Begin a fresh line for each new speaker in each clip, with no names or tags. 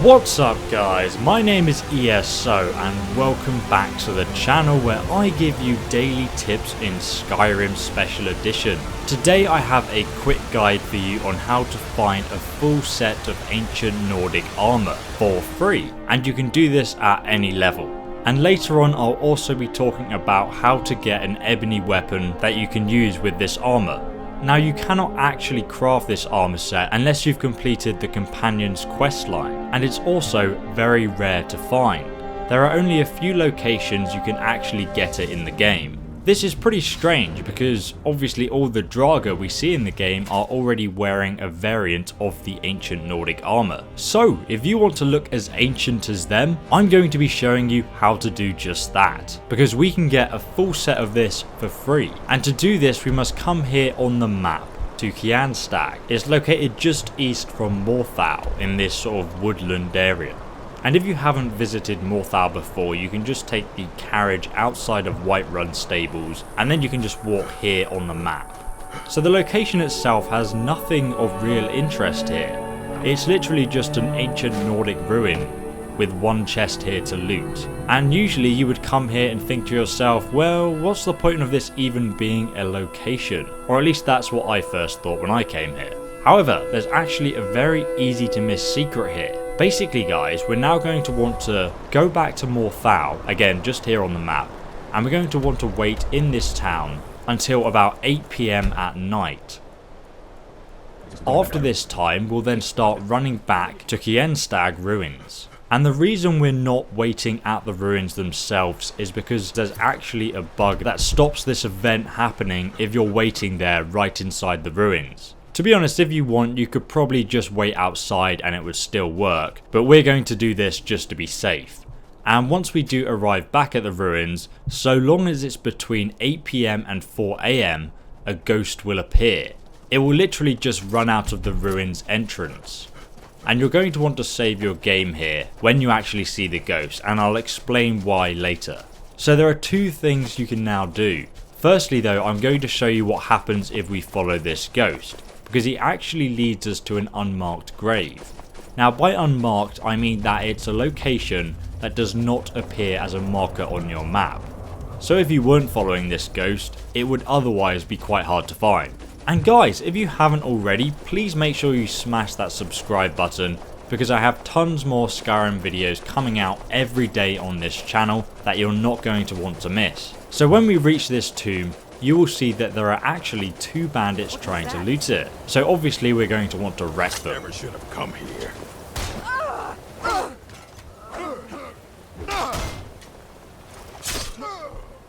What's up guys, my name is ESO and welcome back to the channel where I give you daily tips in Skyrim Special Edition. Today I have a quick guide for you on how to find a full set of ancient Nordic armor for free, and you can do this at any level. And later on I'll also be talking about how to get an ebony weapon that you can use with this armor. Now you cannot actually craft this armor set unless you've completed the companion's questline, and it's also very rare to find. There are only a few locations you can actually get it in the game. This is pretty strange because obviously all the Draga we see in the game are already wearing a variant of the ancient Nordic armor. So if you want to look as ancient as them, I'm going to be showing you how to do just that, because we can get a full set of this for free. And to do this we must come here on the map to Kianstag. It's located just east from Morthal in this sort of woodland area. And if you haven't visited Morthal before, you can just take the carriage outside of Whiterun stables and then you can just walk here on the map. So the location itself has nothing of real interest here. It's literally just an ancient Nordic ruin with one chest here to loot. And usually you would come here and think to yourself, well, what's the point of this even being a location? Or at least that's what I first thought when I came here. However, there's actually a very easy to miss secret here. Basically guys, we're now going to want to go back to Morthal, again just here on the map, and we're going to want to wait in this town until about 8 PM at night. After this time, we'll then start running back to Kianstag ruins. And the reason we're not waiting at the ruins themselves is because there's actually a bug that stops this event happening if you're waiting there right inside the ruins. To be honest, if you want, you could probably just wait outside and it would still work, but we're going to do this just to be safe. And once we do arrive back at the ruins, so long as it's between 8 PM and 4 AM, a ghost will appear. It will literally just run out of the ruins entrance. And you're going to want to save your game here when you actually see the ghost, and I'll explain why later. So there are two things you can now do. Firstly though, I'm going to show you what happens if we follow this ghost, because he actually leads us to an unmarked grave. Now by unmarked I mean that it's a location that does not appear as a marker on your map. So if you weren't following this ghost, it would otherwise be quite hard to find. And guys, if you haven't already, please make sure you smash that subscribe button, because I have tons more Skyrim videos coming out every day on this channel that you're not going to want to miss. So when we reach this tomb, you will see that there are actually two bandits trying to loot it. So obviously we're going to want to wreck them.
Never should have come here.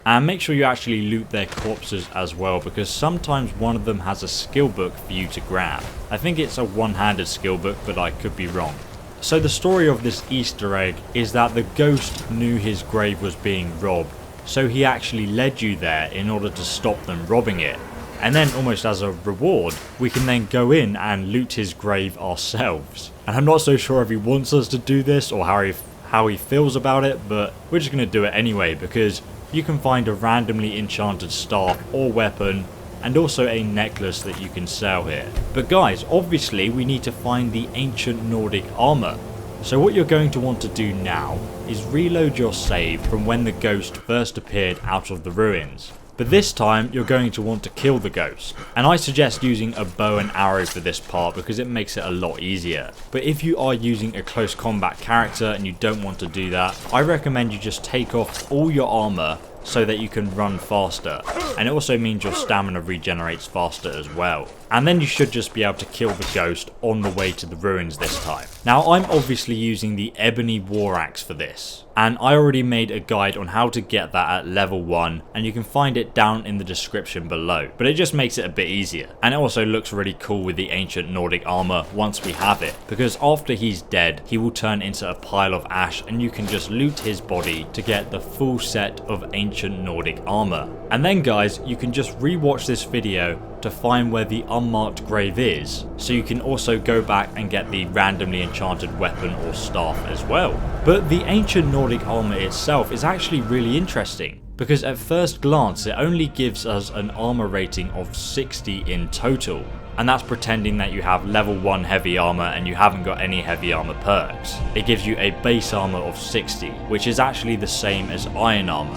And make sure you actually loot their corpses as well, because sometimes one of them has a skill book for you to grab. I think it's a one-handed skill book, but I could be wrong. So the story of this Easter egg is that the ghost knew his grave was being robbed, so he actually led you there in order to stop them robbing it. And then almost as a reward, we can then go in and loot his grave ourselves. And I'm not so sure if he wants us to do this or how he feels about it, but we're just going to do it anyway, because you can find a randomly enchanted staff or weapon and also a necklace that you can sell here. But guys, obviously we need to find the ancient Nordic armor. So what you're going to want to do now is reload your save from when the ghost first appeared out of the ruins. But this time you're going to want to kill the ghost. And I suggest using a bow and arrow for this part because it makes it a lot easier. But if you are using a close combat character and you don't want to do that, I recommend you just take off all your armor so that you can run faster, and it also means your stamina regenerates faster as well. And then you should just be able to kill the ghost on the way to the ruins this time. Now I'm obviously using the ebony war axe for this, and I already made a guide on how to get that at level 1, and you can find it down in the description below, but it just makes it a bit easier. And it also looks really cool with the ancient Nordic armor once we have it, because after he's dead he will turn into a pile of ash and you can just loot his body to get the full set of ancient Nordic armor. And then guys, you can just rewatch this video to find where the unmarked grave is, so you can also go back and get the randomly enchanted weapon or staff as well. But the ancient Nordic armor itself is actually really interesting, because at first glance it only gives us an armor rating of 60 in total. and that's pretending that you have level 1 heavy armor and you haven't got any heavy armor perks. It gives you a base armor of 60, which is actually the same as iron armor.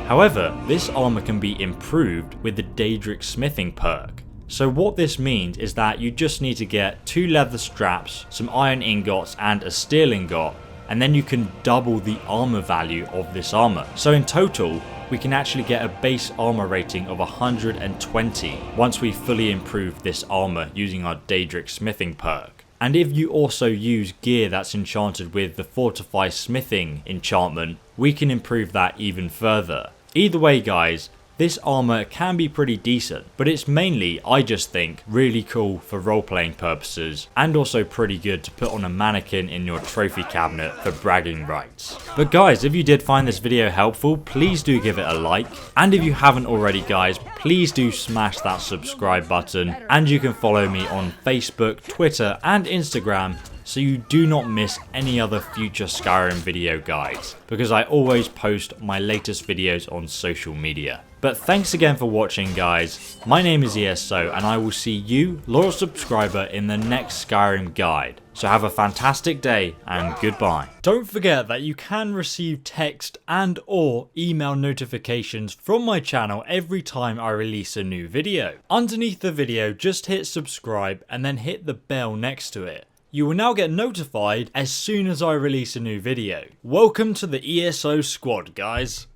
However, this armor can be improved with the Daedric smithing perk. So what this means is that you just need to get 2 leather straps, some iron ingots and a steel ingot, and then you can double the armor value of this armor. So in total, we can actually get a base armor rating of 120 once we fully improve this armor using our Daedric smithing perk. And if you also use gear that's enchanted with the Fortify smithing enchantment, we can improve that even further. Either way guys, this armor can be pretty decent, but it's mainly, I just think, really cool for role-playing purposes and also pretty good to put on a mannequin in your trophy cabinet for bragging rights. But guys, if you did find this video helpful, please do give it a like, and if you haven't already guys, please do smash that subscribe button, and you can follow me on Facebook, Twitter and Instagram so you do not miss any other future Skyrim video guides, because I always post my latest videos on social media. But thanks again for watching guys, my name is ESO and I will see you, loyal subscriber, in the next Skyrim guide. So have a fantastic day and goodbye. Don't forget that you can receive text and or email notifications from my channel every time I release a new video. Underneath the video, just hit subscribe and then hit the bell next to it. You will now get notified as soon as I release a new video. Welcome to the ESO squad guys.